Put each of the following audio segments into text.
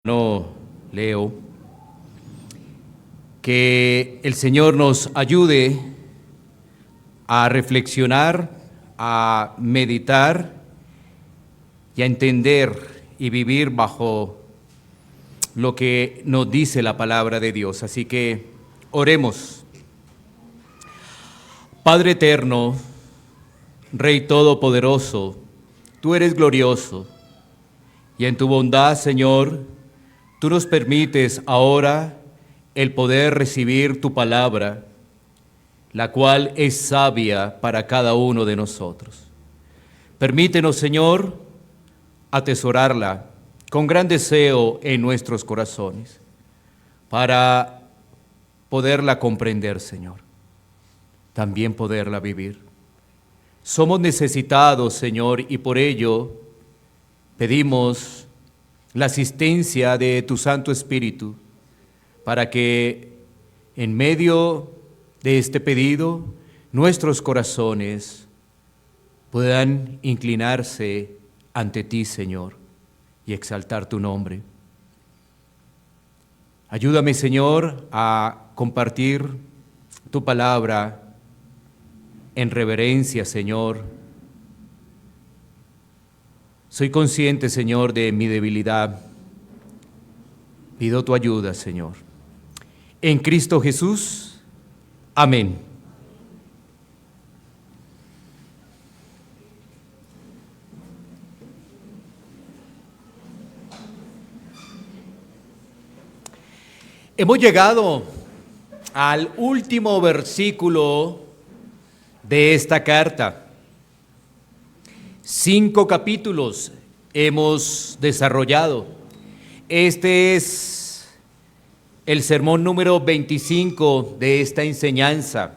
No, Leo, que el Señor nos ayude a reflexionar, a meditar y a entender y vivir bajo lo que nos dice la palabra de Dios. Así que oremos. Padre eterno, Rey todopoderoso, tú eres glorioso y en tu bondad, Señor, tú nos permites ahora el poder recibir tu palabra, la cual es sabia para cada uno de nosotros. Permítenos, Señor, atesorarla con gran deseo en nuestros corazones, para poderla comprender, Señor, también poderla vivir. Somos necesitados, Señor, y por ello pedimos la asistencia de tu Santo Espíritu, para que en medio de este pedido nuestros corazones puedan inclinarse ante ti, Señor, y exaltar tu nombre. Ayúdame, Señor, a compartir tu palabra en reverencia, Señor. Soy consciente, Señor, de mi debilidad. Pido tu ayuda, Señor. En Cristo Jesús. Amén. Hemos llegado al último versículo de esta carta. 5 capítulos hemos desarrollado. Este es el sermón número 25 de esta enseñanza.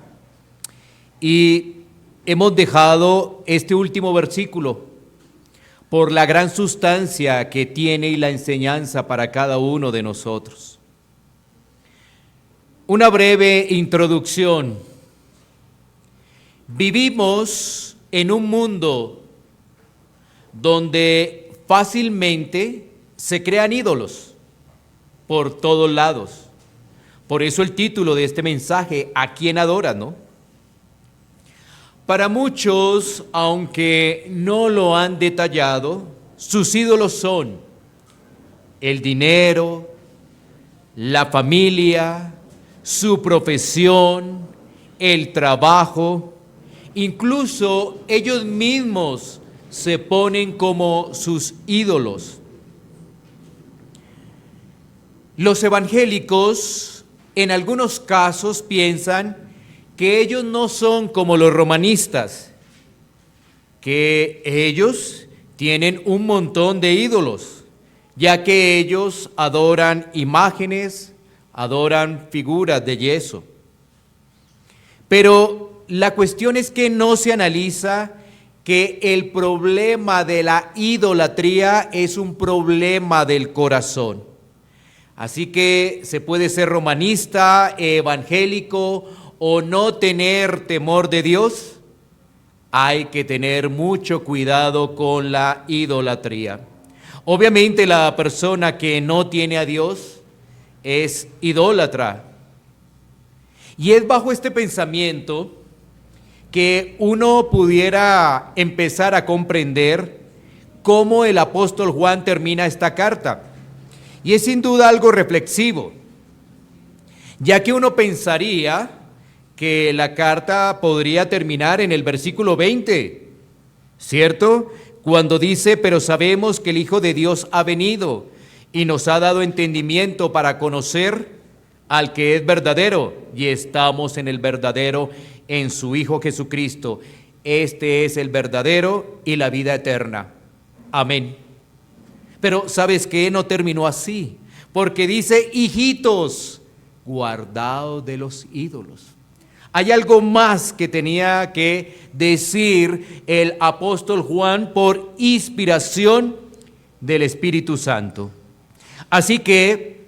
Y hemos dejado este último versículo por la gran sustancia que tiene y la enseñanza para cada uno de nosotros. Una breve introducción. Vivimos en un mundo donde fácilmente se crean ídolos por todos lados. Por eso el título de este mensaje, ¿a quién adoras, no? Para muchos, aunque no lo han detallado, sus ídolos son el dinero, la familia, su profesión, el trabajo, incluso ellos mismos se ponen como sus ídolos. Los evangélicos en algunos casos piensan que ellos no son como los romanistas, que ellos tienen un montón de ídolos, ya que ellos adoran imágenes, adoran figuras de yeso. Pero la cuestión es que no se analiza que el problema de la idolatría es un problema del corazón. Así que se puede ser romanista, evangélico o no tener temor de Dios. Hay que tener mucho cuidado con la idolatría. Obviamente la persona que no tiene a Dios es idólatra. Y es bajo este pensamiento que uno pudiera empezar a comprender cómo el apóstol Juan termina esta carta. Y es sin duda algo reflexivo, ya que uno pensaría que la carta podría terminar en el versículo 20, ¿cierto? Cuando dice, pero sabemos que el Hijo de Dios ha venido y nos ha dado entendimiento para conocer al que es verdadero, y estamos en el verdadero, en su Hijo Jesucristo. Este es el verdadero y la vida eterna. Amén. Pero ¿sabes qué? No terminó así, porque dice, hijitos, guardaos de los ídolos. Hay algo más que tenía que decir el apóstol Juan por inspiración del Espíritu Santo. Así que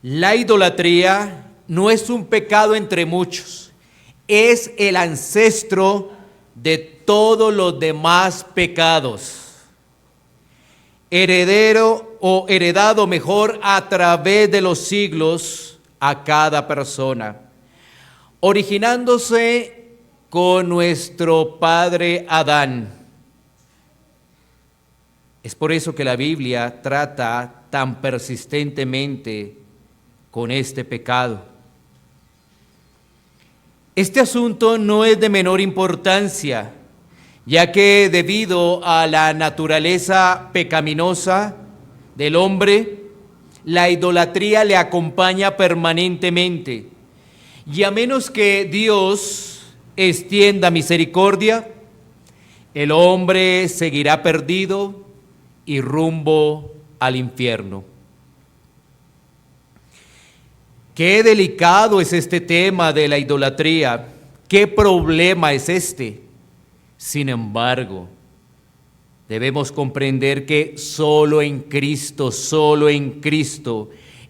la idolatría no es un pecado entre muchos, es el ancestro de todos los demás pecados. heredero o heredado mejor a través de los siglos a cada persona, originándose con nuestro padre Adán. Es por eso que la Biblia trata tan persistentemente con este pecado. Este asunto no es de menor importancia, ya que debido a la naturaleza pecaminosa del hombre, la idolatría le acompaña permanentemente. Y a menos que Dios extienda misericordia, el hombre seguirá perdido y rumbo al infierno. Qué delicado es este tema de la idolatría, qué problema es este. Sin embargo, debemos comprender que solo en Cristo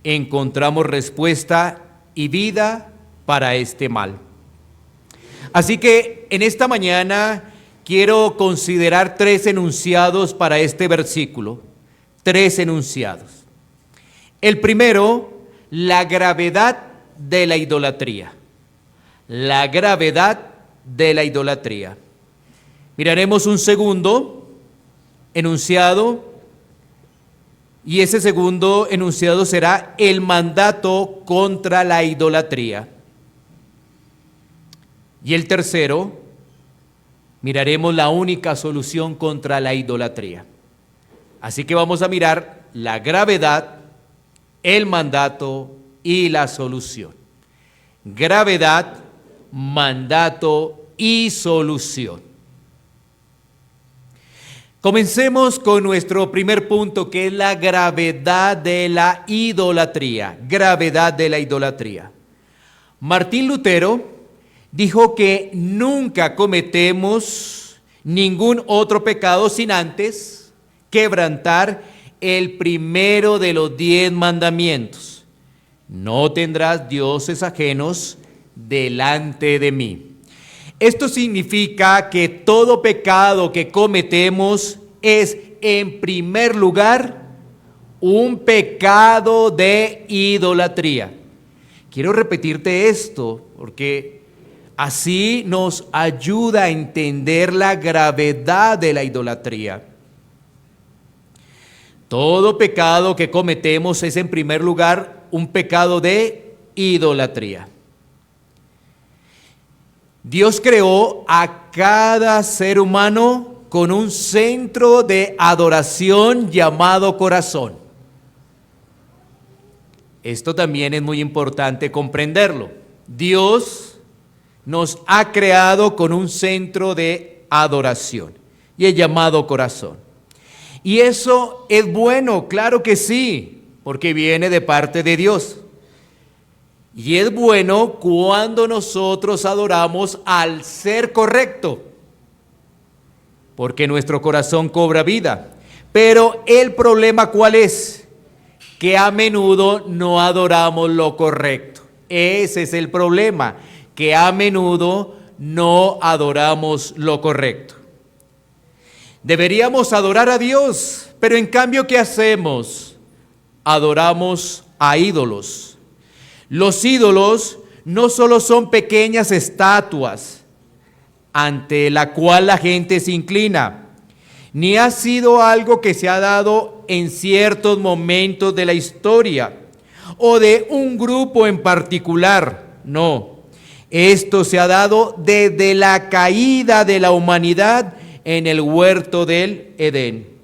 encontramos respuesta y vida para este mal. Así que en esta mañana quiero considerar 3 enunciados para este versículo. 3 enunciados. El primero, la gravedad de la idolatría. La gravedad de la idolatría. Miraremos un segundo enunciado, y ese segundo enunciado será el mandato contra la idolatría. Y el tercero, miraremos la única solución contra la idolatría. Así que vamos a mirar la gravedad, el mandato y la solución. Gravedad, mandato y solución. Comencemos con nuestro primer punto, que es la gravedad de la idolatría. Gravedad de la idolatría. Martín Lutero dijo que nunca cometemos ningún otro pecado sin antes quebrantar el primero de los 10 mandamientos. No tendrás dioses ajenos delante de mí. Esto significa que todo pecado que cometemos es, en primer lugar, un pecado de idolatría. Quiero repetirte esto porque así nos ayuda a entender la gravedad de la idolatría. Todo pecado que cometemos es, en primer lugar, un pecado de idolatría. Dios creó a cada ser humano con un centro de adoración llamado corazón. Esto también es muy importante comprenderlo. Dios nos ha creado con un centro de adoración y es llamado corazón. Y eso es bueno, claro que sí, porque viene de parte de Dios. Y es bueno cuando nosotros adoramos al ser correcto, porque nuestro corazón cobra vida. Pero el problema, ¿cuál es? Que a menudo no adoramos lo correcto. Ese es el problema, que a menudo no adoramos lo correcto. Deberíamos adorar a Dios, pero en cambio, ¿qué hacemos? Adoramos a ídolos. Los ídolos no solo son pequeñas estatuas ante la cual la gente se inclina, ni ha sido algo que se ha dado en ciertos momentos de la historia o de un grupo en particular. No, esto se ha dado desde la caída de la humanidad en el huerto del Edén.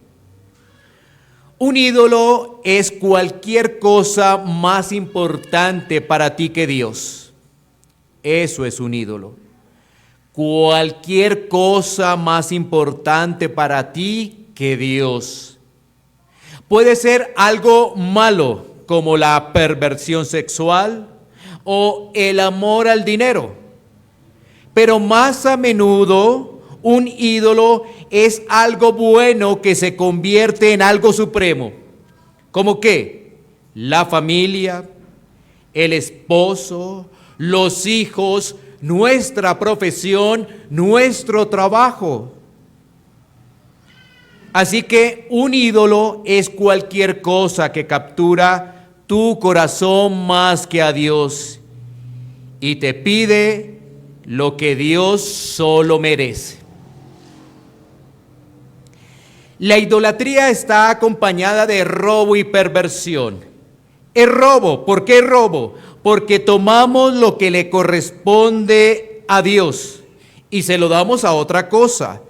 Un ídolo es cualquier cosa más importante para ti que Dios. Eso es un ídolo. Cualquier cosa más importante para ti que Dios. Puede ser algo malo, como la perversión sexual o el amor al dinero. Pero más a menudo, un ídolo es algo bueno que se convierte en algo supremo. ¿Cómo qué? La familia, el esposo, los hijos, nuestra profesión, nuestro trabajo. Así que un ídolo es cualquier cosa que captura tu corazón más que a Dios y te pide lo que Dios solo merece. La idolatría está acompañada de robo y perversión. Es robo. ¿Por qué robo? Porque tomamos lo que le corresponde a Dios y se lo damos a otra cosa.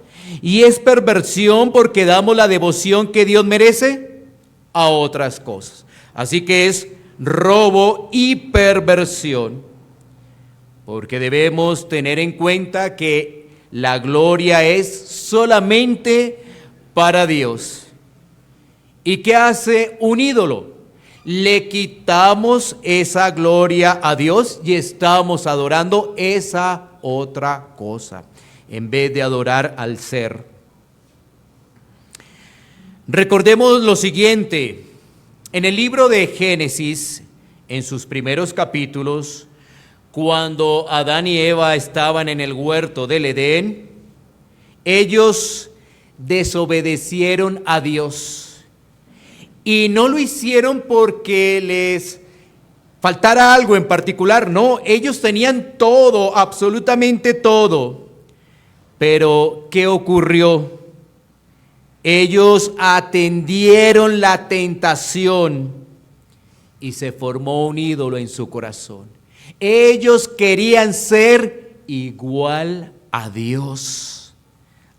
Y es perversión porque damos la devoción que Dios merece a otras cosas. Así que es robo y perversión. Porque debemos tener en cuenta que la gloria es solamente para Dios. ¿Y qué hace un ídolo? Le quitamos esa gloria a Dios y estamos adorando esa otra cosa, en vez de adorar al ser. Recordemos lo siguiente, en el libro de Génesis, en sus primeros capítulos, cuando Adán y Eva estaban en el huerto del Edén, ellos desobedecieron a Dios. Y no lo hicieron porque les faltara algo en particular, no, ellos tenían todo, absolutamente todo. Pero, ¿qué ocurrió? Ellos atendieron la tentación y se formó un ídolo en su corazón. Ellos querían ser igual a Dios.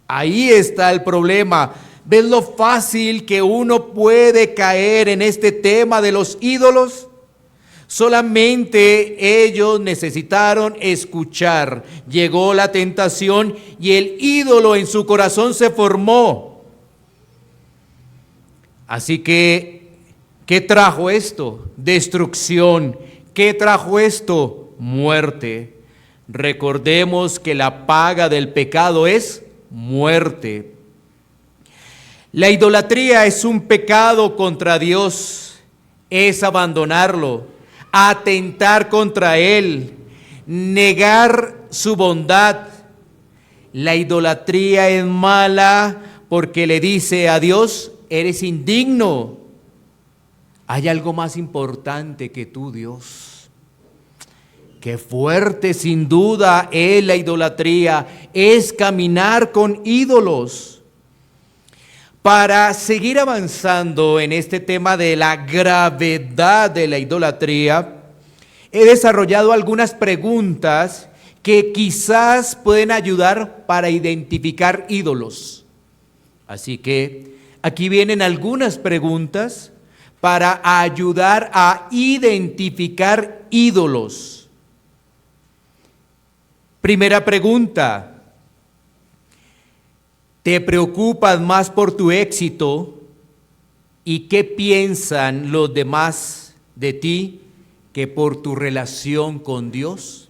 Ahí está el problema. ¿Ves lo fácil que uno puede caer en este tema de los ídolos? Solamente ellos necesitaron escuchar. Llegó la tentación y el ídolo en su corazón se formó. Así que, ¿qué trajo esto? Destrucción. ¿Qué trajo esto? Muerte. Recordemos que la paga del pecado es muerte. La idolatría es un pecado contra Dios, es abandonarlo, atentar contra Él, negar su bondad. La idolatría es mala porque le dice a Dios, eres indigno. Hay algo más importante que tú, Dios. Qué fuerte sin duda es la idolatría, es caminar con ídolos. Para seguir avanzando en este tema de la gravedad de la idolatría, he desarrollado algunas preguntas que quizás pueden ayudar para identificar ídolos. Así que aquí vienen algunas preguntas para ayudar a identificar ídolos. Primera pregunta. ¿Te preocupas más por tu éxito y qué piensan los demás de ti que por tu relación con Dios?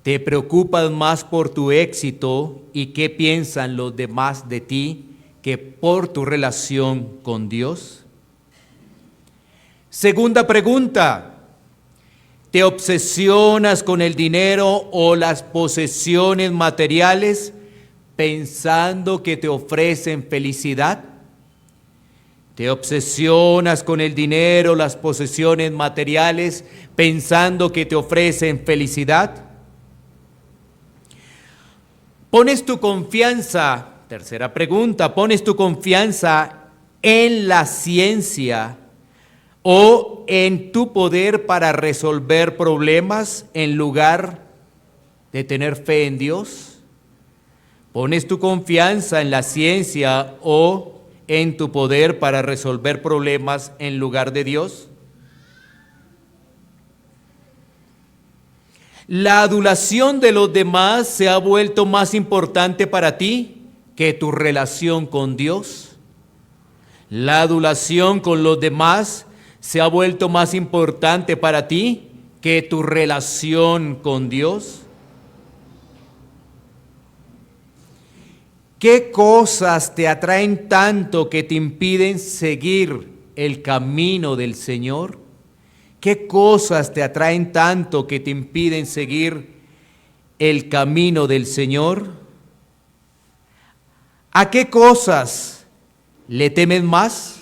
¿Te preocupas más por tu éxito y qué piensan los demás de ti que por tu relación con Dios? Segunda pregunta. ¿Te obsesionas con el dinero o las posesiones materiales pensando que te ofrecen felicidad? ¿Te obsesionas con el dinero, las posesiones materiales pensando que te ofrecen felicidad? ¿Pones tu confianza, tercera pregunta, pones tu confianza en la ciencia o en tu poder para resolver problemas en lugar de tener fe en Dios? ¿Pones tu confianza en la ciencia o en tu poder para resolver problemas en lugar de Dios? ¿La adulación de los demás se ha vuelto más importante para ti que tu relación con Dios? ¿La adulación con los demás se ha vuelto más importante para ti que tu relación con Dios? ¿Qué cosas te atraen tanto que te impiden seguir el camino del Señor? ¿Qué cosas te atraen tanto que te impiden seguir el camino del Señor? ¿A qué cosas le temen más,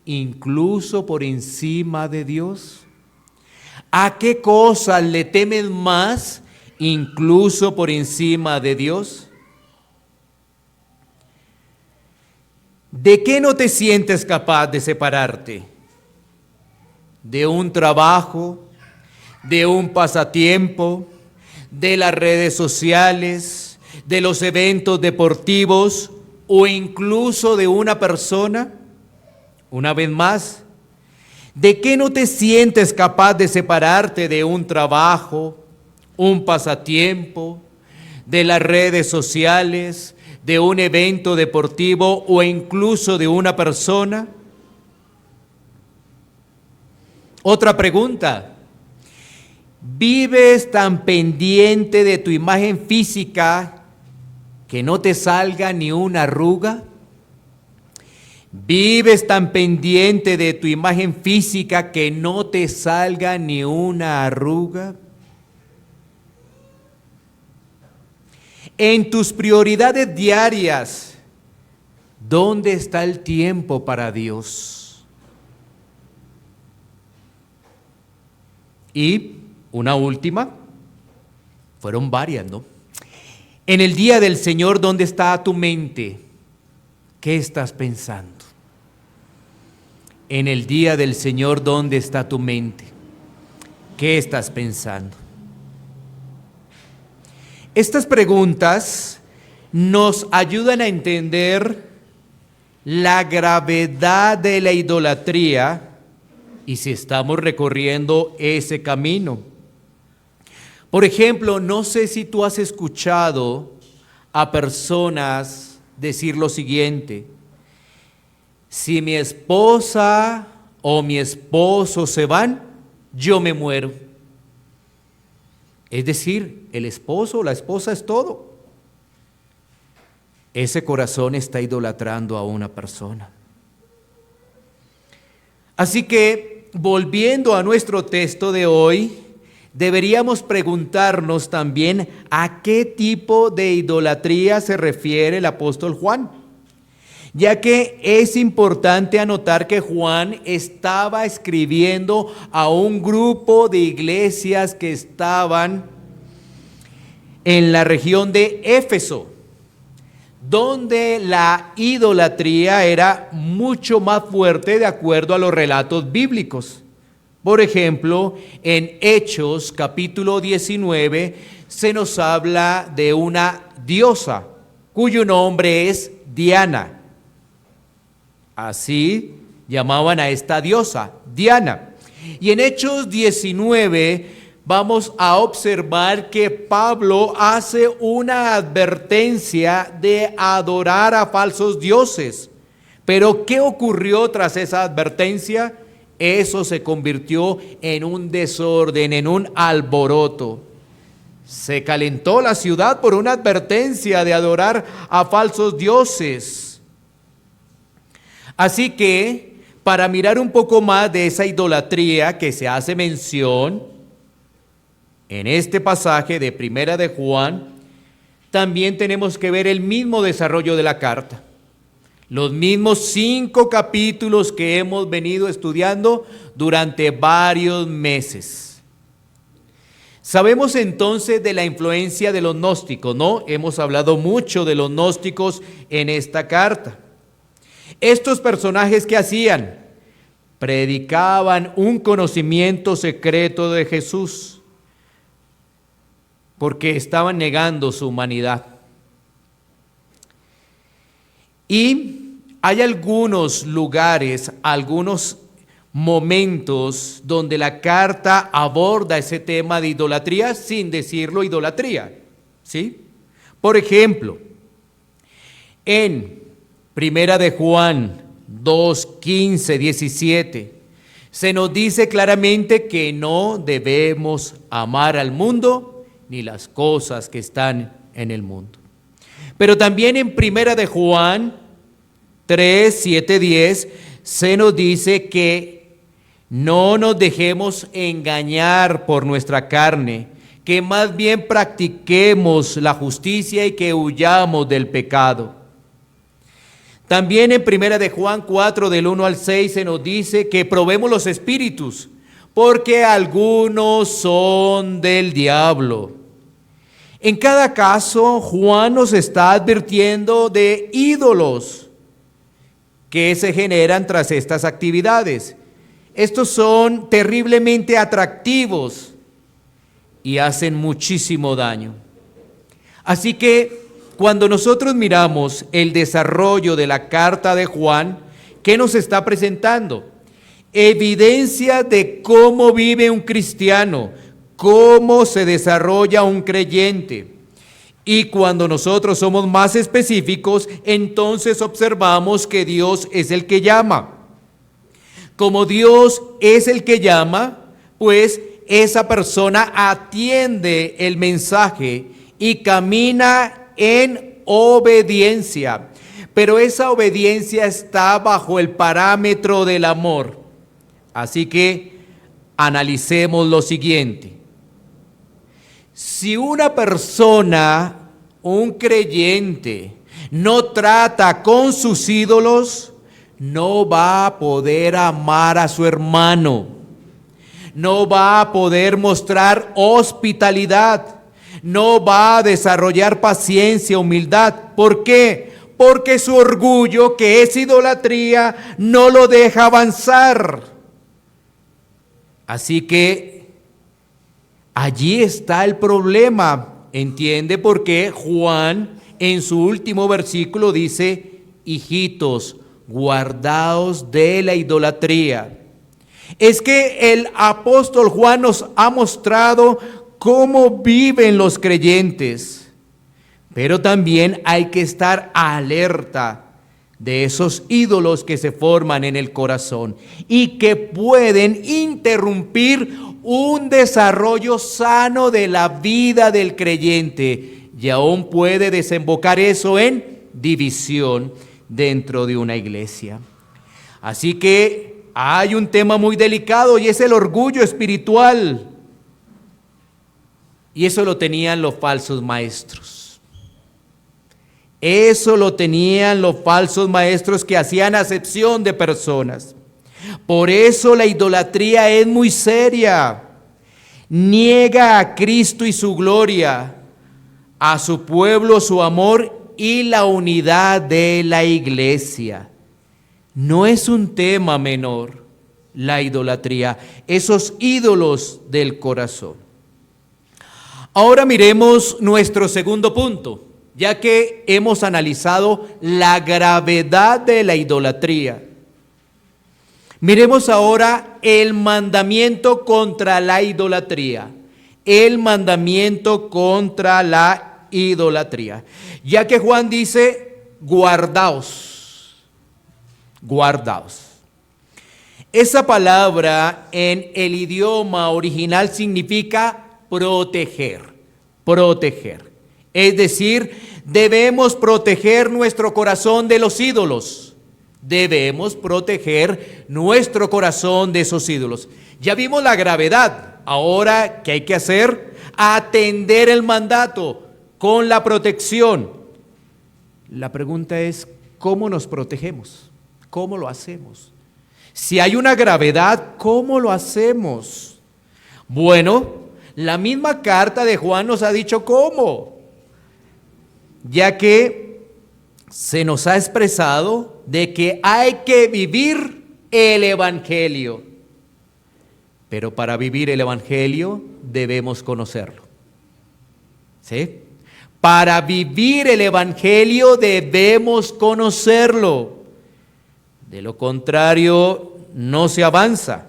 incluso por encima de Dios? ¿A qué cosas le temen más, incluso por encima de Dios? ¿De qué no te sientes capaz de separarte? ¿De un trabajo, de un pasatiempo, de las redes sociales, de los eventos deportivos o incluso de una persona? Una vez más, ¿de qué no te sientes capaz de separarte de un trabajo, un pasatiempo, de las redes sociales, de un evento deportivo o incluso de una persona? Otra pregunta. ¿Vives tan pendiente de tu imagen física que no te salga ni una arruga? ¿Vives tan pendiente de tu imagen física que no te salga ni una arruga? En tus prioridades diarias, ¿dónde está el tiempo para Dios? Y una última, fueron varias, ¿no? En el día del Señor, ¿dónde está tu mente? ¿Qué estás pensando? En el día del Señor, ¿dónde está tu mente? ¿Qué estás pensando? Estas preguntas nos ayudan a entender la gravedad de la idolatría y si estamos recorriendo ese camino. Por ejemplo, no sé si tú has escuchado a personas decir lo siguiente: si mi esposa o mi esposo se van, yo me muero. Es decir, el esposo o la esposa es todo. Ese corazón está idolatrando a una persona. Así que, volviendo a nuestro texto de hoy, deberíamos preguntarnos también a qué tipo de idolatría se refiere el apóstol Juan, ya que es importante anotar que Juan estaba escribiendo a un grupo de iglesias que estaban en la región de Éfeso, donde la idolatría era mucho más fuerte de acuerdo a los relatos bíblicos. Por ejemplo, en Hechos capítulo 19 se nos habla de una diosa cuyo nombre es Diana. Así llamaban a esta diosa, Diana. Y en Hechos 19 vamos a observar que Pablo hace una advertencia de adorar a falsos dioses. Pero ¿qué ocurrió tras esa advertencia? Eso se convirtió en un desorden, en un alboroto. Se calentó la ciudad por una advertencia de adorar a falsos dioses. Así que, para mirar un poco más de esa idolatría que se hace mención en este pasaje de Primera de Juan, también tenemos que ver el mismo desarrollo de la carta. Los mismos 5 capítulos que hemos venido estudiando durante varios meses. Sabemos entonces de la influencia de los gnósticos, ¿no? Hemos hablado mucho de los gnósticos en esta carta. Estos personajes, ¿qué hacían? Predicaban un conocimiento secreto de Jesús, porque estaban negando su humanidad. Y hay algunos lugares, algunos momentos donde la carta aborda ese tema de idolatría sin decirlo idolatría, ¿sí? Por ejemplo, en Primera de Juan 2, 15, 17, se nos dice claramente que no debemos amar al mundo ni las cosas que están en el mundo. Pero también en Primera de Juan 3, 7, 10, se nos dice que no nos dejemos engañar por nuestra carne, que más bien practiquemos la justicia y que huyamos del pecado. También en 1 de Juan 4, del 1 al 6, se nos dice que probemos los espíritus, porque algunos son del diablo. En cada caso, Juan nos está advirtiendo de ídolos que se generan tras estas actividades. Estos son terriblemente atractivos y hacen muchísimo daño. Así que cuando nosotros miramos el desarrollo de la carta de Juan, ¿qué nos está presentando? Evidencia de cómo vive un cristiano, cómo se desarrolla un creyente. Y cuando nosotros somos más específicos, entonces observamos que Dios es el que llama. Como Dios es el que llama, pues esa persona atiende el mensaje y camina en obediencia. Pero esa obediencia está bajo el parámetro del amor. Así que analicemos lo siguiente. Si una persona, un creyente, no trata con sus ídolos, no va a poder amar a su hermano, no va a poder mostrar hospitalidad, no va a desarrollar paciencia, humildad. ¿Por qué? Porque su orgullo, que es idolatría, no lo deja avanzar. Así que allí está el problema. ¿Entiende por qué Juan en su último versículo dice: hijitos, guardaos de la idolatría? Es que el apóstol Juan nos ha mostrado cómo viven los creyentes, pero también hay que estar alerta de esos ídolos que se forman en el corazón y que pueden interrumpir un desarrollo sano de la vida del creyente, y aún puede desembocar eso en división dentro de una iglesia. Así que hay un tema muy delicado y es el orgullo espiritual. Y eso lo tenían los falsos maestros. Eso lo tenían los falsos maestros que hacían acepción de personas. Por eso la idolatría es muy seria. Niega a Cristo y su gloria, a su pueblo su amor y la unidad de la iglesia. No es un tema menor la idolatría, esos ídolos del corazón. Ahora miremos nuestro segundo punto, ya que hemos analizado la gravedad de la idolatría. Miremos ahora el mandamiento contra la idolatría. El mandamiento contra la idolatría. Ya que Juan dice: guardaos, guardaos. Esa palabra en el idioma original significa proteger, proteger. Es decir, debemos proteger nuestro corazón de los ídolos. Debemos proteger nuestro corazón de esos ídolos. Ya vimos la gravedad. Ahora, ¿qué hay que hacer? Atender el mandato con la protección. La pregunta es: ¿cómo nos protegemos? ¿Cómo lo hacemos? Si hay una gravedad, ¿cómo lo hacemos? Bueno, la misma carta de Juan nos ha dicho cómo, ya que se nos ha expresado de que hay que vivir el Evangelio. Pero para vivir el Evangelio debemos conocerlo. ¿Sí? Para vivir el Evangelio debemos conocerlo. De lo contrario, no se avanza.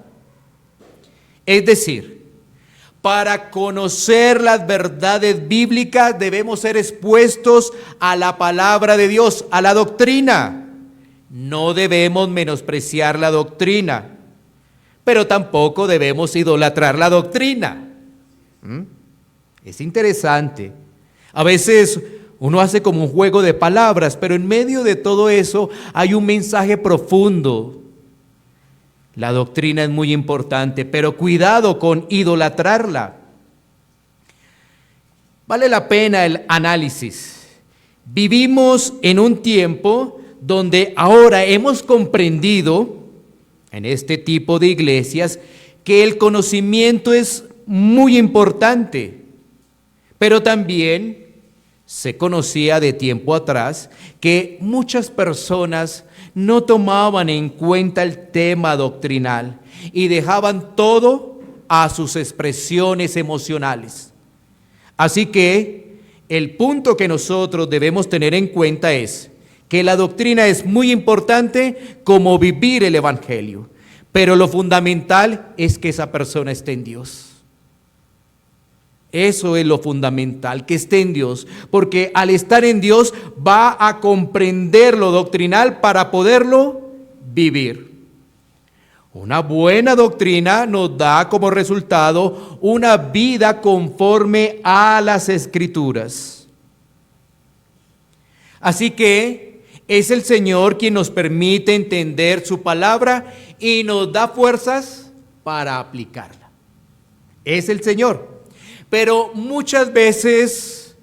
Es decir, para conocer las verdades bíblicas debemos ser expuestos a la palabra de Dios, a la doctrina. No debemos menospreciar la doctrina, pero tampoco debemos idolatrar la doctrina. Es interesante. A veces uno hace como un juego de palabras, pero en medio de todo eso hay un mensaje profundo. La doctrina es muy importante, pero cuidado con idolatrarla. Vale la pena el análisis. Vivimos en un tiempo donde ahora hemos comprendido en este tipo de iglesias que el conocimiento es muy importante, pero también se conocía de tiempo atrás que muchas personas no tomaban en cuenta el tema doctrinal y dejaban todo a sus expresiones emocionales. Así que el punto que nosotros debemos tener en cuenta es que la doctrina es muy importante como vivir el Evangelio, pero lo fundamental es que esa persona esté en Dios. Eso es lo fundamental, que esté en Dios, porque al estar en Dios va a comprender lo doctrinal para poderlo vivir. Una buena doctrina nos da como resultado una vida conforme a las Escrituras. Así que es el Señor quien nos permite entender su palabra y nos da fuerzas para aplicarla. Es el Señor. Pero muchas veces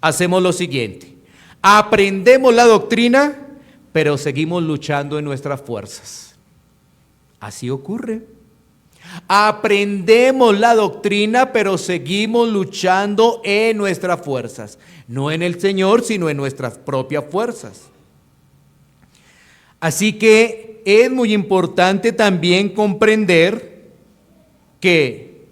hacemos lo siguiente: aprendemos la doctrina, pero seguimos luchando en nuestras fuerzas. Así ocurre. Aprendemos la doctrina, pero seguimos luchando en nuestras fuerzas. No en el Señor, sino en nuestras propias fuerzas. Así que es muy importante también comprender que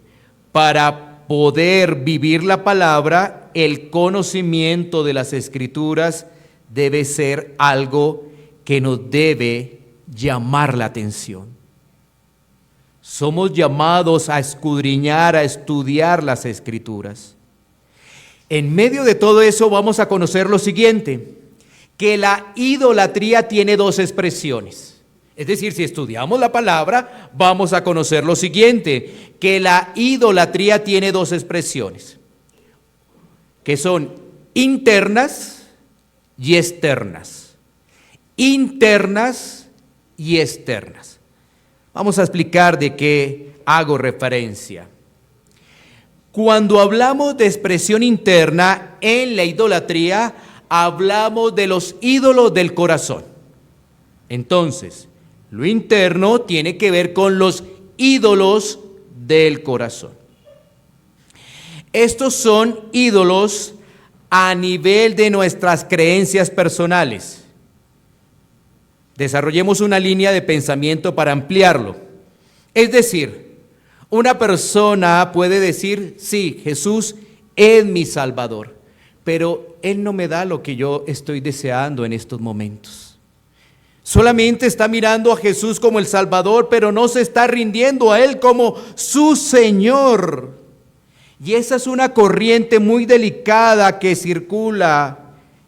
para poder vivir la palabra, el conocimiento de las Escrituras debe ser algo que nos debe llamar la atención. Somos llamados a escudriñar, a estudiar las Escrituras. En medio de todo eso vamos a conocer lo siguiente: que la idolatría tiene dos expresiones. Es decir, si estudiamos la palabra, vamos a conocer lo siguiente: que la idolatría tiene dos expresiones, que son internas y externas. Internas y externas. Vamos a explicar de qué hago referencia. Cuando hablamos de expresión interna en la idolatría, hablamos de los ídolos del corazón. Entonces, lo interno tiene que ver con los ídolos del corazón. Estos son ídolos a nivel de nuestras creencias personales. Desarrollemos una línea de pensamiento para ampliarlo. Es decir, una persona puede decir: sí, Jesús es mi Salvador, pero Él no me da lo que yo estoy deseando en estos momentos. Solamente está mirando a Jesús como el Salvador, pero no se está rindiendo a Él como su Señor. Y esa es una corriente muy delicada que circula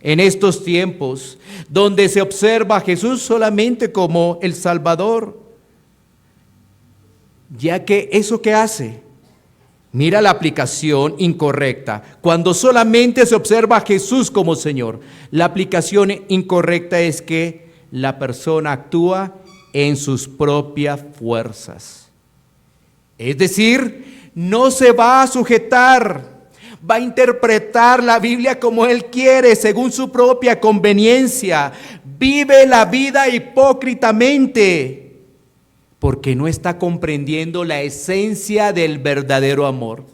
en estos tiempos, donde se observa a Jesús solamente como el Salvador. Ya que eso que hace, mira la aplicación incorrecta. Cuando solamente se observa a Jesús como Señor, la aplicación incorrecta es que la persona actúa en sus propias fuerzas. Es decir, no se va a sujetar, va a interpretar la Biblia como él quiere, según su propia conveniencia. Vive la vida hipócritamente, porque no está comprendiendo la esencia del verdadero amor.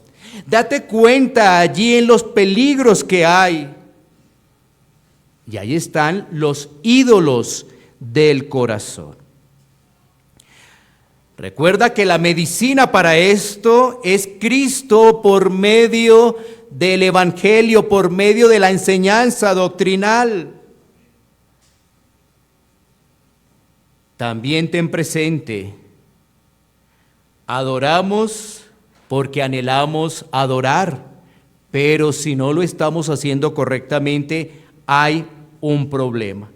Date cuenta allí en los peligros que hay. Y ahí están los ídolos del corazón. Recuerda que la medicina para esto es Cristo por medio del Evangelio, por medio de la enseñanza doctrinal. También ten presente, adoramos porque anhelamos adorar, pero si no lo estamos haciendo correctamente, hay un problema.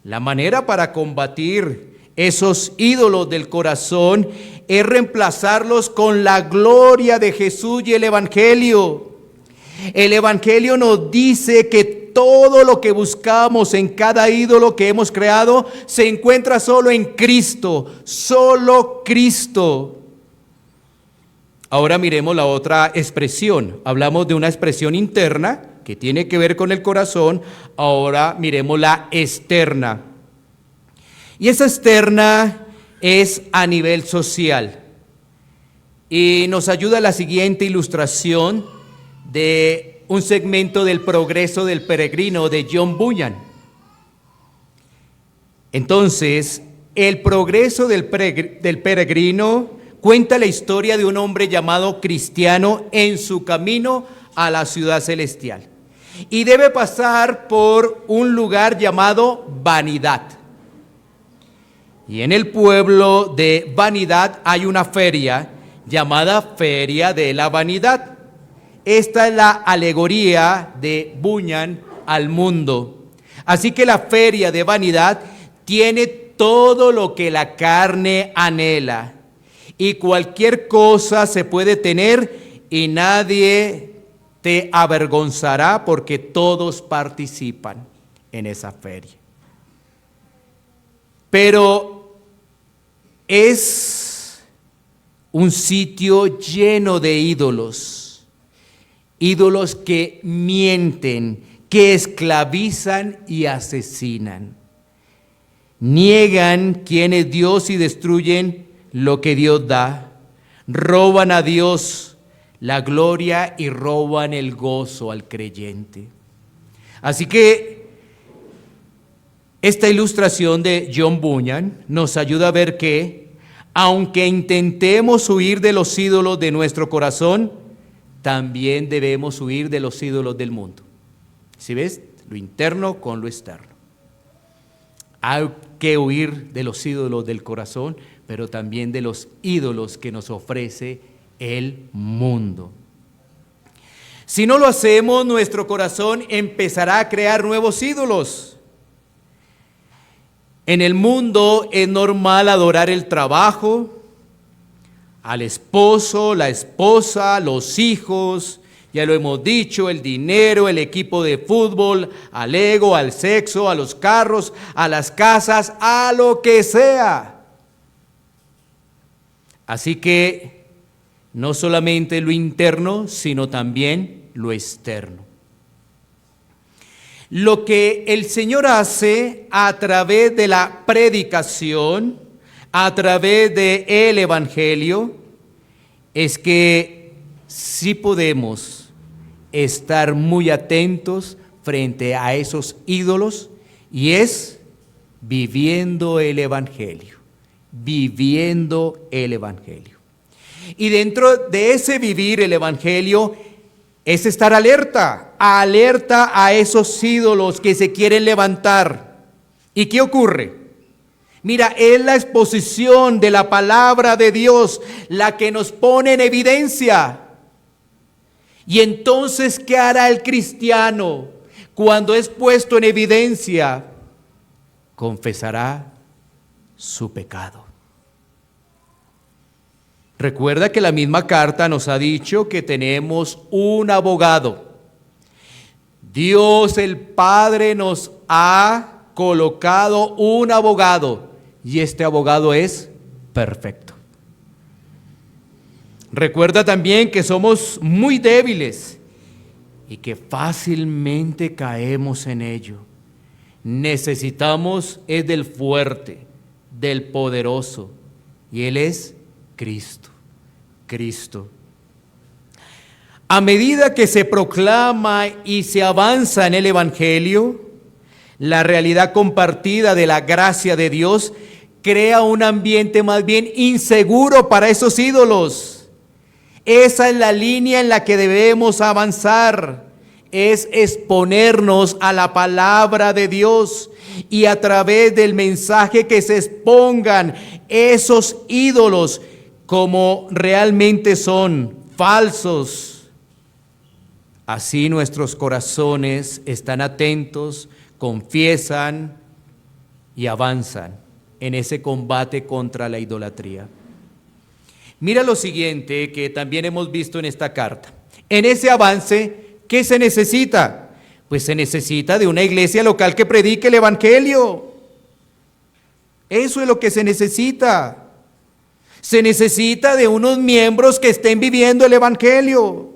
La manera para combatir esos ídolos del corazón es reemplazarlos con la gloria de Jesús y el Evangelio. El Evangelio nos dice que todo lo que buscamos en cada ídolo que hemos creado se encuentra solo en Cristo, solo Cristo. Ahora miremos la otra expresión. Hablamos de una expresión interna, que tiene que ver con el corazón, ahora miremos la externa. Y esa externa es a nivel social. Y nos ayuda la siguiente ilustración de un segmento del Progreso del Peregrino de John Bunyan. Entonces, el Progreso del Peregrino cuenta la historia de un hombre llamado Cristiano en su camino a la ciudad celestial. Y debe pasar por un lugar llamado Vanidad. Y en el pueblo de Vanidad hay una feria llamada Feria de la Vanidad. Esta es la alegoría de Bunyan al mundo. Así que la Feria de Vanidad tiene todo lo que la carne anhela. Y cualquier cosa se puede tener y nadie te avergonzará porque todos participan en esa feria. Pero es un sitio lleno de ídolos, ídolos que mienten, que esclavizan y asesinan. Niegan quién es Dios y destruyen lo que Dios da. Roban a Dios la gloria y roban el gozo al creyente. Así que esta ilustración de John Bunyan nos ayuda a ver que, aunque intentemos huir de los ídolos de nuestro corazón, también debemos huir de los ídolos del mundo. ¿Sí ves? Lo interno con lo externo. Hay que huir de los ídolos del corazón, pero también de los ídolos que nos ofrece el mundo. Si no lo hacemos, nuestro corazón empezará a crear nuevos ídolos. En el mundo es normal adorar el trabajo, al esposo, la esposa, los hijos, ya lo hemos dicho, el dinero, el equipo de fútbol, al ego, al sexo, a los carros, a las casas, a lo que sea. Así que no solamente lo interno, sino también lo externo. Lo que el Señor hace a través de la predicación, a través del Evangelio, es que sí podemos estar muy atentos frente a esos ídolos, y es viviendo el Evangelio, viviendo el Evangelio. Y dentro de ese vivir el Evangelio es estar alerta a esos ídolos que se quieren levantar. ¿Y qué ocurre? Mira, es la exposición de la palabra de Dios la que nos pone en evidencia. Y entonces, ¿qué hará el cristiano cuando es puesto en evidencia? Confesará su pecado. Recuerda que la misma carta nos ha dicho que tenemos un abogado. Dios el Padre nos ha colocado un abogado, y este abogado es perfecto. Recuerda también que somos muy débiles y que fácilmente caemos en ello. Necesitamos es del fuerte, del poderoso, y Él es Cristo. Cristo. A medida que se proclama y se avanza en el Evangelio, la realidad compartida de la gracia de Dios crea un ambiente más bien inseguro para esos ídolos. Esa es la línea en la que debemos avanzar, es exponernos a la palabra de Dios, y a través del mensaje que se expongan esos ídolos como realmente son, falsos. Así nuestros corazones están atentos, confiesan y avanzan en ese combate contra la idolatría. Mira lo siguiente que también hemos visto en esta carta. En ese avance, ¿qué se necesita? Pues se necesita de una iglesia local que predique el Evangelio. Eso es lo que se necesita. Se necesita de unos miembros que estén viviendo el Evangelio.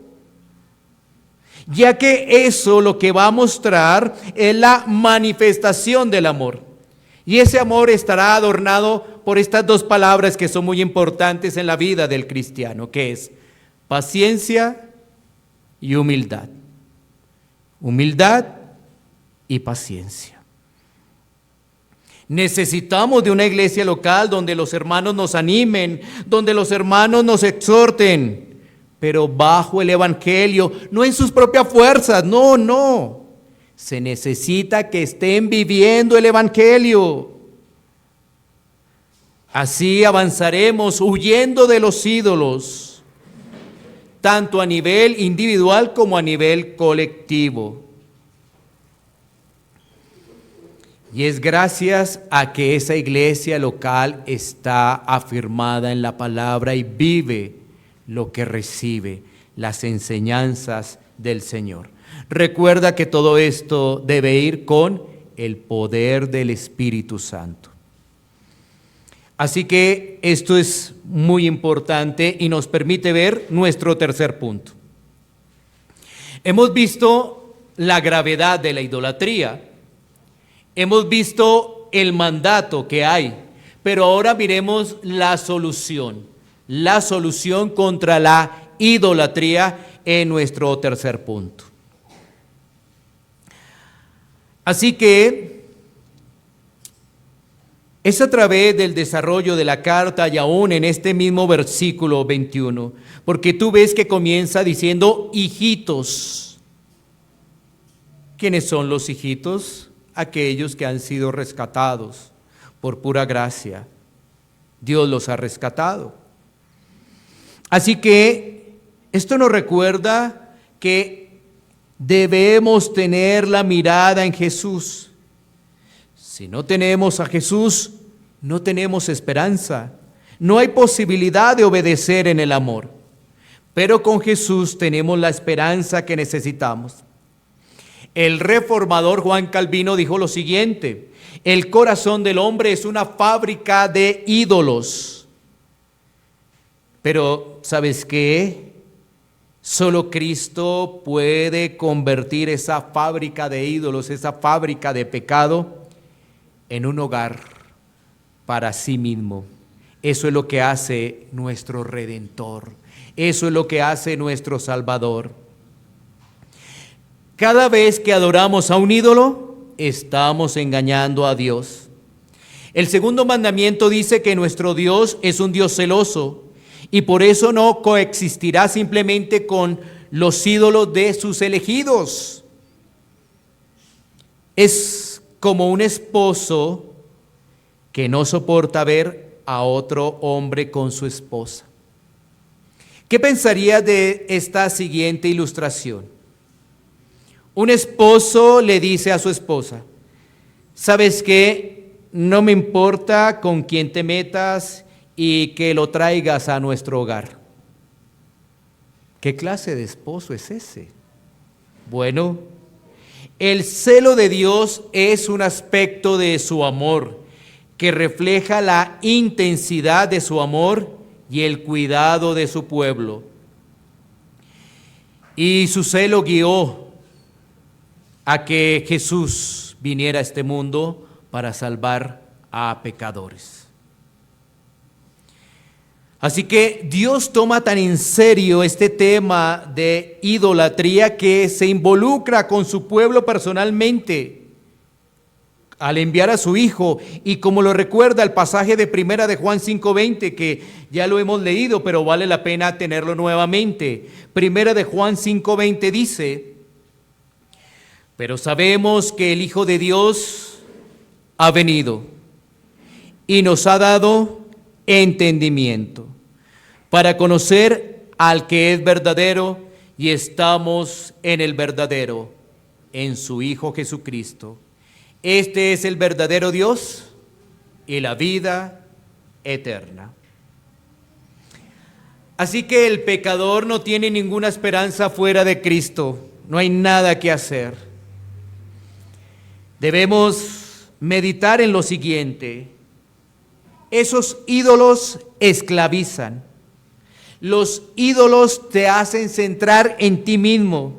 ya que eso lo que va a mostrar es la manifestación del amor. Y ese amor estará adornado por estas dos palabras que son muy importantes en la vida del cristiano, que es paciencia y humildad. Humildad y paciencia. Necesitamos de una iglesia local donde los hermanos nos animen, donde los hermanos nos exhorten, pero bajo el evangelio, no en sus propias fuerzas, no. Se necesita que estén viviendo el evangelio. Así avanzaremos huyendo de los ídolos, tanto a nivel individual como a nivel colectivo. Y es gracias a que esa iglesia local está afirmada en la palabra y vive lo que recibe, las enseñanzas del Señor. Recuerda que todo esto debe ir con el poder del Espíritu Santo. Así que esto es muy importante y nos permite ver nuestro tercer punto. Hemos visto la gravedad de la idolatría. Hemos visto el mandato que hay, pero ahora miremos la solución contra la idolatría en nuestro tercer punto. Así que es a través del desarrollo de la carta y aún en este mismo versículo 21, porque tú ves que comienza diciendo hijitos. ¿Quiénes son los hijitos? Aquellos que han sido rescatados por pura gracia. Dios los ha rescatado. Así que esto nos recuerda que debemos tener la mirada en Jesús. Si no tenemos a Jesús, no tenemos esperanza. No hay posibilidad de obedecer en el amor. Pero con Jesús tenemos la esperanza que necesitamos. El reformador Juan Calvino dijo lo siguiente: el corazón del hombre es una fábrica de ídolos. Pero, ¿sabes qué? Solo Cristo puede convertir esa fábrica de ídolos, esa fábrica de pecado, en un hogar para sí mismo. Eso es lo que hace nuestro Redentor. Eso es lo que hace nuestro Salvador. Cada vez que adoramos a un ídolo, estamos engañando a Dios. El segundo mandamiento dice que nuestro Dios es un Dios celoso y por eso no coexistirá simplemente con los ídolos de sus elegidos. Es como un esposo que no soporta ver a otro hombre con su esposa. ¿Qué pensaría de esta siguiente ilustración? Un esposo le dice a su esposa: ¿sabes qué? No me importa con quién te metas y que lo traigas a nuestro hogar. ¿Qué clase de esposo es ese? Bueno, el celo de Dios es un aspecto de su amor que refleja la intensidad de su amor y el cuidado de su pueblo. Y su celo guió a que Jesús viniera a este mundo para salvar a pecadores. Así que Dios toma tan en serio este tema de idolatría que se involucra con su pueblo personalmente al enviar a su Hijo, y como lo recuerda el pasaje de Primera de Juan 5:20, que ya lo hemos leído, pero vale la pena tenerlo nuevamente. Primera de Juan 5:20 dice: pero sabemos que el Hijo de Dios ha venido y nos ha dado entendimiento para conocer al que es verdadero, y estamos en el verdadero, en su Hijo Jesucristo. Este es el verdadero Dios y la vida eterna. Así que el pecador no tiene ninguna esperanza fuera de Cristo. No hay nada que hacer. Debemos meditar en lo siguiente: esos ídolos esclavizan. Los ídolos te hacen centrar en ti mismo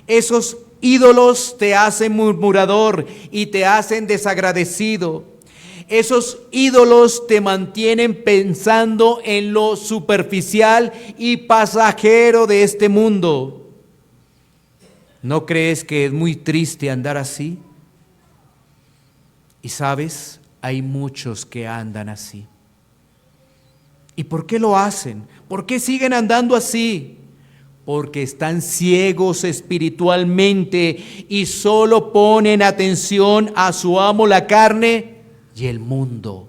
Esos ídolos te hacen murmurador y te hacen desagradecido. Esos ídolos te mantienen pensando en lo superficial y pasajero de este mundo. ¿No crees que es muy triste andar así? Y sabes, hay muchos que andan así. ¿Y por qué lo hacen? ¿Por qué siguen andando así? Porque están ciegos espiritualmente y solo ponen atención a su amo, la carne y el mundo.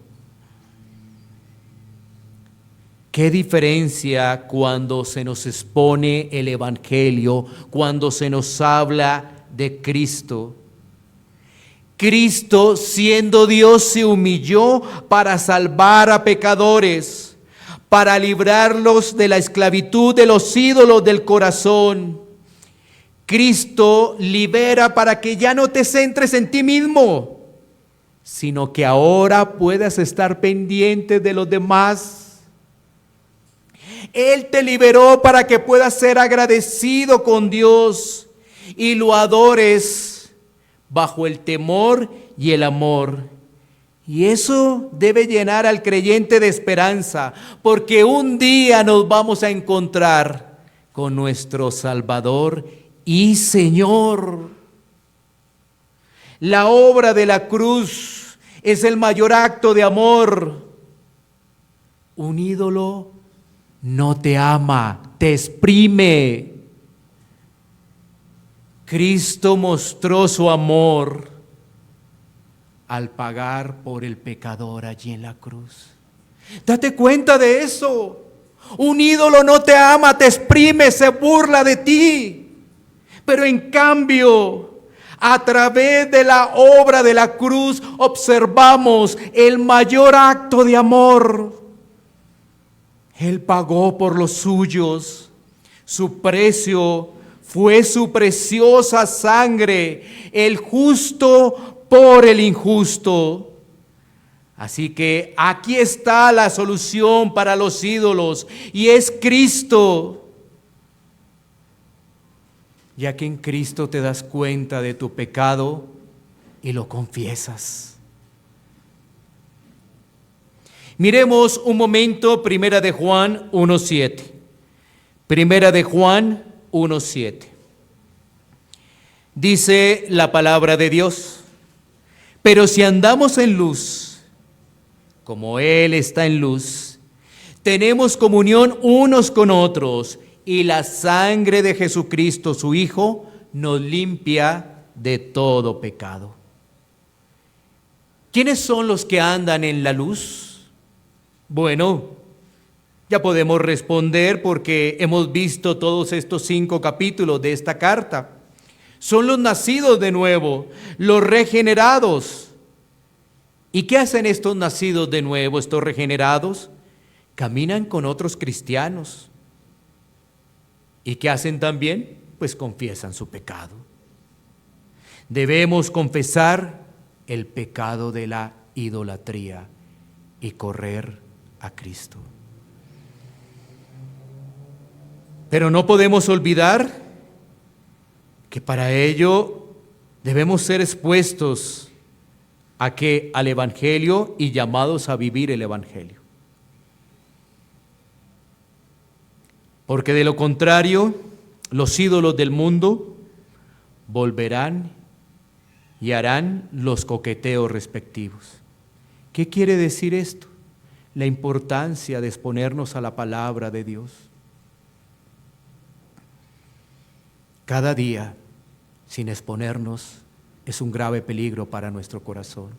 ¿Qué diferencia cuando se nos expone el Evangelio, cuando se nos habla de Cristo? Cristo, siendo Dios, se humilló para salvar a pecadores, para librarlos de la esclavitud de los ídolos del corazón. Cristo libera para que ya no te centres en ti mismo, sino que ahora puedas estar pendiente de los demás. Él te liberó para que puedas ser agradecido con Dios y lo adores bajo el temor y el amor. Y eso debe llenar al creyente de esperanza, porque un día nos vamos a encontrar con nuestro Salvador y Señor. La obra de la cruz es el mayor acto de amor. Un ídolo no te ama, te exprime. Cristo mostró su amor al pagar por el pecador allí en la cruz. Date cuenta de eso. Un ídolo no te ama, te exprime, se burla de ti. Pero en cambio, a través de la obra de la cruz, observamos el mayor acto de amor. Él pagó por los suyos. Su precio fue su preciosa sangre, el justo por el injusto. Así que aquí está la solución para los ídolos, y es Cristo. Ya que en Cristo te das cuenta de tu pecado y lo confiesas. Miremos un momento Primera de Juan 1:7. Primera de Juan 1:7. Dice la palabra de Dios: pero si andamos en luz, como Él está en luz, tenemos comunión unos con otros, y la sangre de Jesucristo, su Hijo, nos limpia de todo pecado. ¿Quiénes son los que andan en la luz? Bueno, ya podemos responder porque hemos visto todos estos 5 capítulos de esta carta. Son los nacidos de nuevo, los regenerados. ¿Y qué hacen estos nacidos de nuevo, estos regenerados? Caminan con otros cristianos. ¿Y qué hacen también? Pues confiesan su pecado. Debemos confesar el pecado de la idolatría y correr a Cristo. Pero no podemos olvidar que para ello debemos ser expuestos al Evangelio y llamados a vivir el Evangelio. Porque de lo contrario, los ídolos del mundo volverán y harán los coqueteos respectivos. ¿Qué quiere decir esto? La importancia de exponernos a la palabra de Dios. Cada día, sin exponernos, es un grave peligro para nuestro corazón.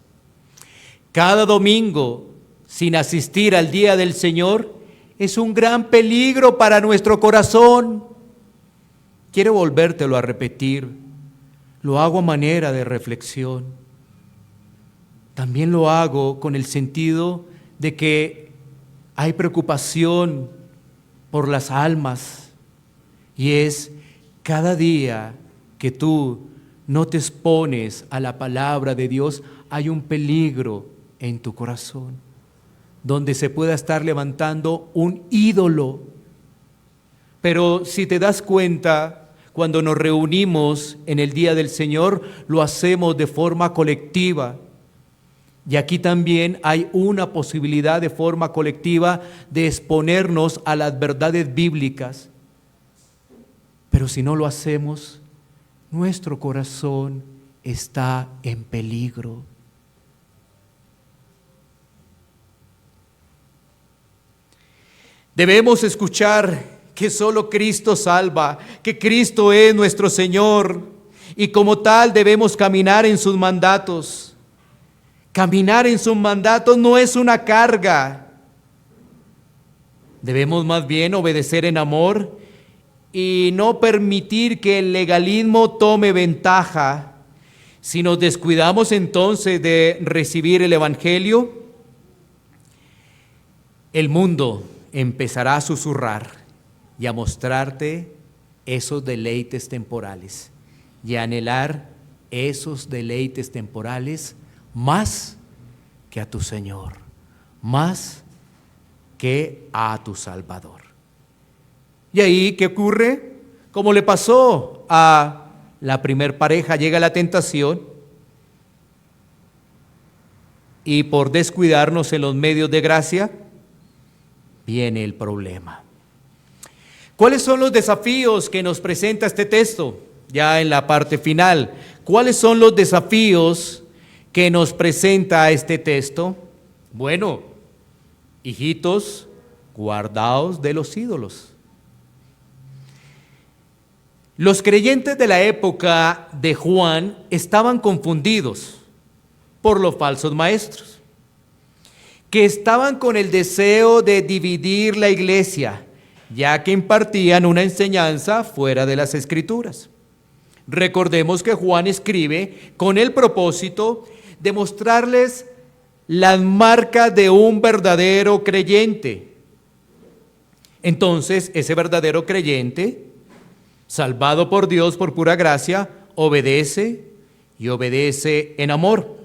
Cada domingo, sin asistir al día del Señor, es un gran peligro para nuestro corazón. Quiero volvértelo a repetir. Lo hago a manera de reflexión. También lo hago con el sentido de que hay preocupación por las almas, y es cada día que tú no te expones a la palabra de Dios, hay un peligro en tu corazón, donde se pueda estar levantando un ídolo. Pero si te das cuenta, Cuando nos reunimos en el día del Señor, lo hacemos de forma colectiva. Y aquí también hay una posibilidad de forma colectiva de exponernos a las verdades bíblicas. Pero si no lo hacemos, nuestro corazón está en peligro. Debemos escuchar que solo Cristo salva, que Cristo es nuestro Señor, y como tal debemos caminar en sus mandatos. Caminar en sus mandatos no es una carga. Debemos más bien obedecer en amor y no permitir que el legalismo tome ventaja. Si nos descuidamos entonces de recibir el Evangelio, el mundo empezará a susurrar y a mostrarte esos deleites temporales y a anhelar esos deleites temporales más que a tu Señor, más que a tu Salvador. ¿Y ahí qué ocurre? Como le pasó a la primer pareja, llega la tentación y por descuidarnos en los medios de gracia, viene el problema. ¿Cuáles son los desafíos que nos presenta este texto? Ya en la parte final, ¿cuáles son los desafíos que nos presenta este texto? Bueno, hijitos, guardaos de los ídolos. Los creyentes de la época de Juan estaban confundidos por los falsos maestros, que estaban con el deseo de dividir la iglesia, ya que impartían una enseñanza fuera de las Escrituras. Recordemos que Juan escribe con el propósito de mostrarles las marcas de un verdadero creyente. Entonces, ese verdadero creyente, salvado por Dios por pura gracia, obedece y obedece en amor.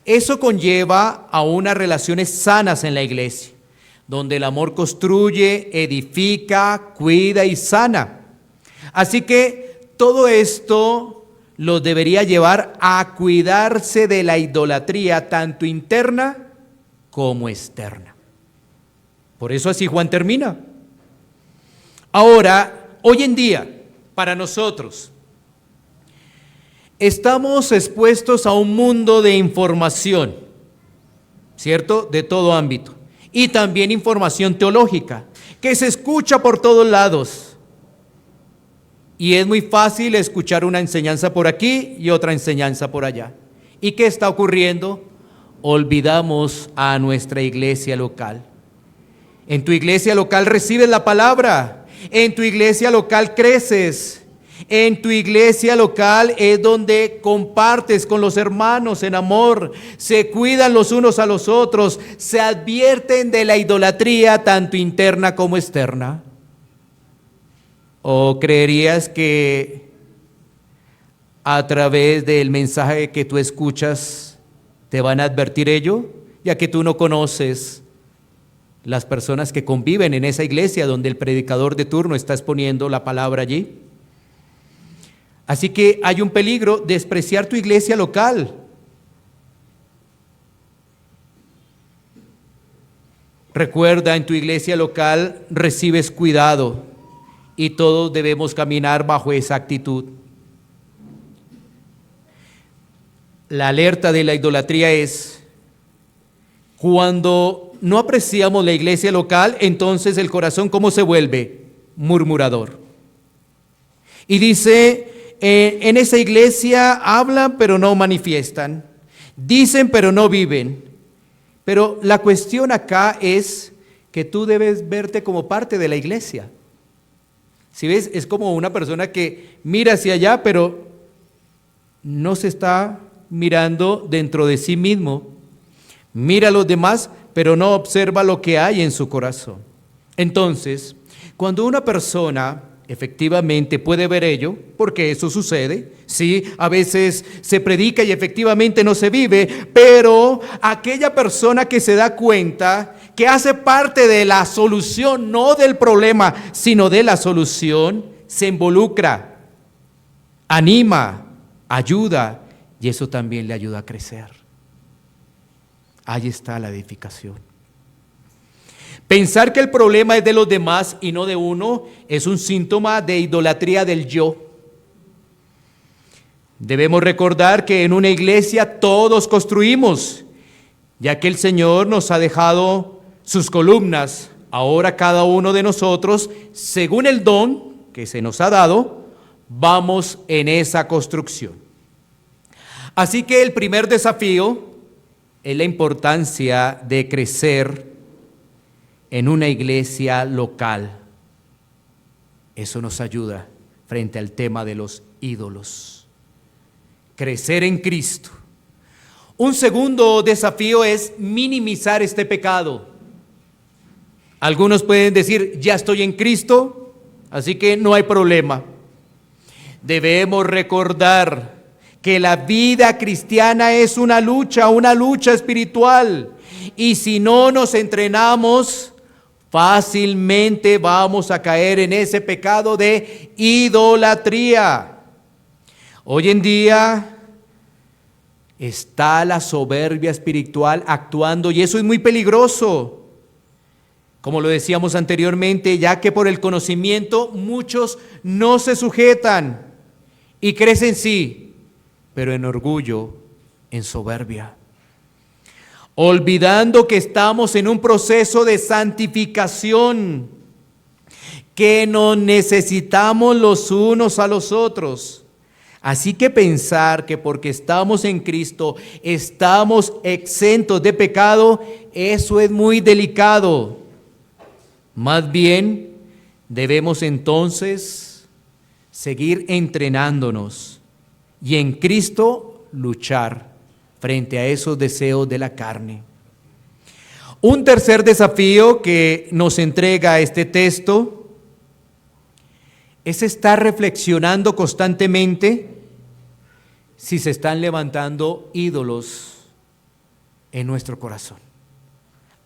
Eso conlleva a unas relaciones sanas en la iglesia, donde el amor construye, edifica, cuida y sana. Así que todo esto los debería llevar a cuidarse de la idolatría, tanto interna como externa. Por eso así Juan termina. Ahora, hoy en día, para nosotros, estamos expuestos a un mundo de información, ¿cierto? De todo ámbito. Y también información teológica, que se escucha por todos lados. Y es muy fácil escuchar una enseñanza por aquí y otra enseñanza por allá. ¿Y qué está ocurriendo? Olvidamos a nuestra iglesia local. En tu iglesia local recibes la palabra. En tu iglesia local creces. En tu iglesia local es donde compartes con los hermanos en amor, se cuidan los unos a los otros, se advierten de la idolatría tanto interna como externa. ¿O creerías que a través del mensaje que tú escuchas te van a advertir ello? Ya que tú no conoces las personas que conviven en esa iglesia donde el predicador de turno está exponiendo la palabra allí. Así que hay un peligro de despreciar tu iglesia local. Recuerda, en tu iglesia local recibes cuidado y todos debemos caminar bajo esa actitud. La alerta de la idolatría es cuando no apreciamos la iglesia local, entonces el corazón, ¿cómo se vuelve? Murmurador. Y dice, en esa iglesia hablan pero no manifiestan, dicen pero no viven. Pero la cuestión acá es que tú debes verte como parte de la iglesia. Si ves, es como una persona que mira hacia allá pero no se está mirando dentro de sí mismo. Mira a los demás pero no observa lo que hay en su corazón. Entonces, cuando una persona efectivamente puede ver ello, porque eso sucede, sí, a veces se predica y efectivamente no se vive, pero aquella persona que se da cuenta que hace parte de la solución, no del problema, sino de la solución, se involucra anima, ayuda, y eso también le ayuda a crecer. Ahí está la edificación. Pensar que el problema es de los demás y no de uno es un síntoma de idolatría del yo. Debemos recordar que en una iglesia todos construimos, ya que el Señor nos ha dejado sus columnas. Ahora cada uno de nosotros, según el don que se nos ha dado, vamos en esa construcción. Así que el primer desafío es la importancia de crecer en una iglesia local. Eso nos ayuda frente al tema de los ídolos. Crecer en Cristo. Un segundo desafío es minimizar este pecado. Algunos pueden decir, ya estoy en Cristo, así que no hay problema. Debemos recordar que la vida cristiana es una lucha espiritual. Y si no nos entrenamos, fácilmente vamos a caer en ese pecado de idolatría. Hoy en día está la soberbia espiritual actuando y eso es muy peligroso. Como lo decíamos anteriormente, ya que por el conocimiento muchos no se sujetan y crecen sí, pero en orgullo, en soberbia. Olvidando que estamos en un proceso de santificación, que nos necesitamos los unos a los otros. Así que pensar que porque estamos en Cristo estamos exentos de pecado, eso es muy delicado. Más bien, debemos entonces seguir entrenándonos y en Cristo luchar frente a esos deseos de la carne. Un tercer desafío que nos entrega este texto es estar reflexionando constantemente si se están levantando ídolos en nuestro corazón.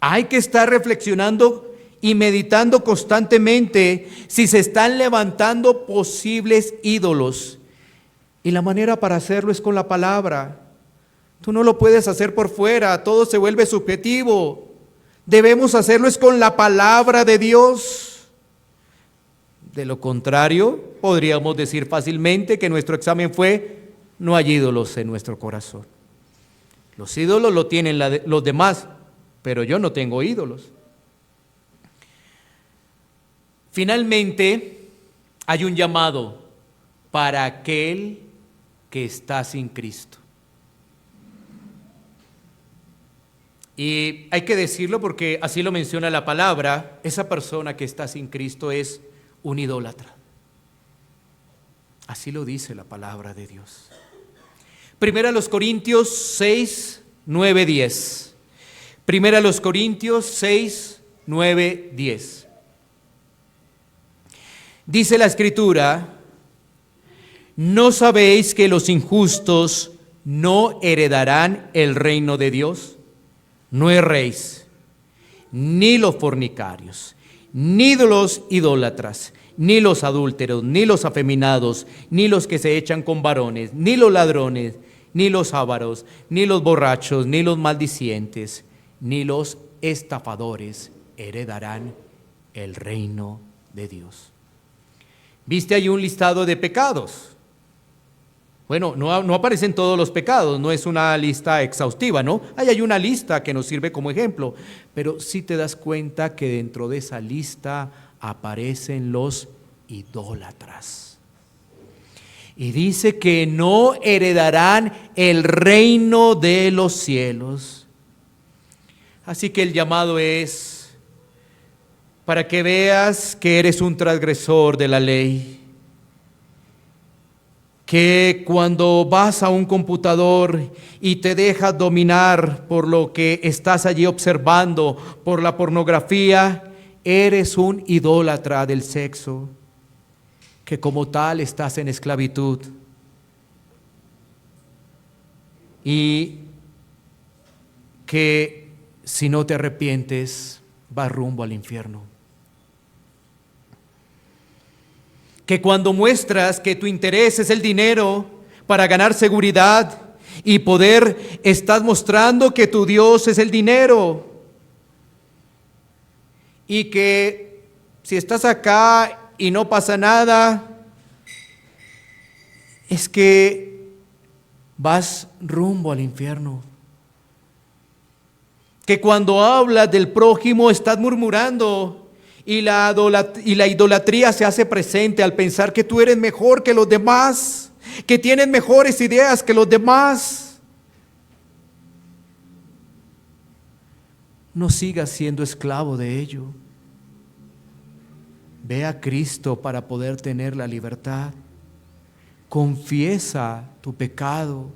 Hay que estar reflexionando y meditando constantemente si se están levantando posibles ídolos. Y la manera para hacerlo es con la palabra. Tú no lo puedes hacer por fuera, todo se vuelve subjetivo. Debemos hacerlo es con la palabra de Dios. De lo contrario, podríamos decir fácilmente que nuestro examen fue: no hay ídolos en nuestro corazón. Los ídolos lo tienen los demás, pero yo no tengo ídolos. Finalmente, hay un llamado para aquel que está sin Cristo. Y hay que decirlo porque así lo menciona la palabra, esa persona que está sin Cristo es un idólatra. Así lo dice la palabra de Dios. Primera los Corintios 6, 9, 10. Primera los Corintios 6, 9, 10. Dice la Escritura: ¿no sabéis que los injustos no heredarán el reino de Dios? No erréis, ni los fornicarios, ni los idólatras, ni los adúlteros, ni los afeminados, ni los que se echan con varones, ni los ladrones, ni los ávaros, ni los borrachos, ni los maldicientes, ni los estafadores heredarán el reino de Dios. ¿Viste ahí un listado de pecados? Bueno, no aparecen todos los pecados, no es una lista exhaustiva, ¿no? Ahí hay una lista que nos sirve como ejemplo, pero sí te das cuenta que dentro de esa lista aparecen los idólatras. Y dice que no heredarán el reino de los cielos. Así que el llamado es para que veas que eres un transgresor de la ley. Que cuando vas a un computador y te dejas dominar por lo que estás allí observando, por la pornografía, eres un idólatra del sexo, que como tal estás en esclavitud. Y que si no te arrepientes, vas rumbo al infierno. que cuando muestras que tu interés es el dinero para ganar seguridad y poder, estás mostrando que tu Dios es el dinero. Y que si estás acá y no pasa nada, es que vas rumbo al infierno. Que cuando hablas del prójimo estás murmurando y la idolatría se hace presente al pensar que tú eres mejor que los demás, que tienes mejores ideas que los demás. No sigas siendo esclavo de ello. Ve a Cristo para poder tener la libertad. Confiesa tu pecado,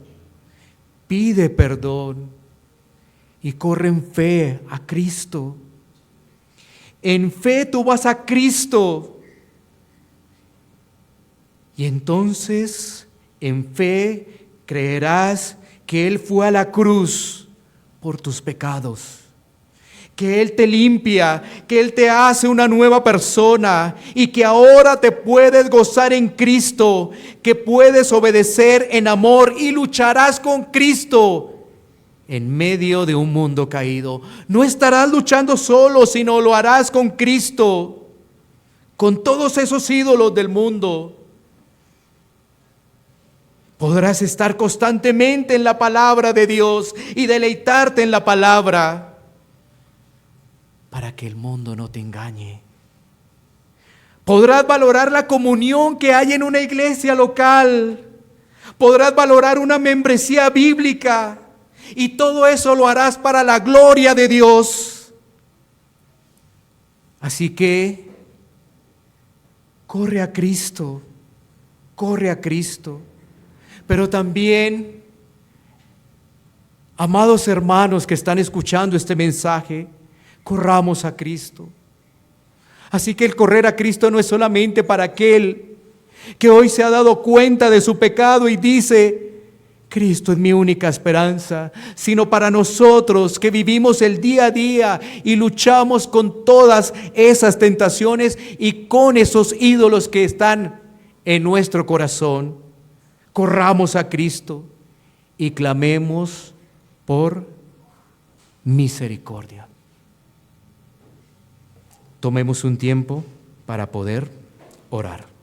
pide perdón y corre en fe a Cristo. En fe tú vas a Cristo. Y entonces en fe creerás que Él fue a la cruz por tus pecados, que Él te limpia, que Él te hace una nueva persona y que ahora te puedes gozar en Cristo, que puedes obedecer en amor y lucharás con Cristo en medio de un mundo caído. No estarás luchando solo, sino lo harás con Cristo, con todos esos ídolos del mundo. Podrás estar constantemente en la palabra de Dios y deleitarte en la palabra, para que el mundo no te engañe. Podrás valorar la comunión que hay en una iglesia local. Podrás valorar una membresía bíblica. Y todo eso lo harás para la gloria de Dios. Así que corre a Cristo. Corre a Cristo. Pero también, amados hermanos que están escuchando este mensaje, corramos a Cristo. Así que el correr a Cristo no es solamente para aquel que hoy se ha dado cuenta de su pecado y dice: Cristo es mi única esperanza, sino para nosotros que vivimos el día a día y luchamos con todas esas tentaciones y con esos ídolos que están en nuestro corazón. Corramos a Cristo y clamemos por misericordia. Tomemos un tiempo para poder orar.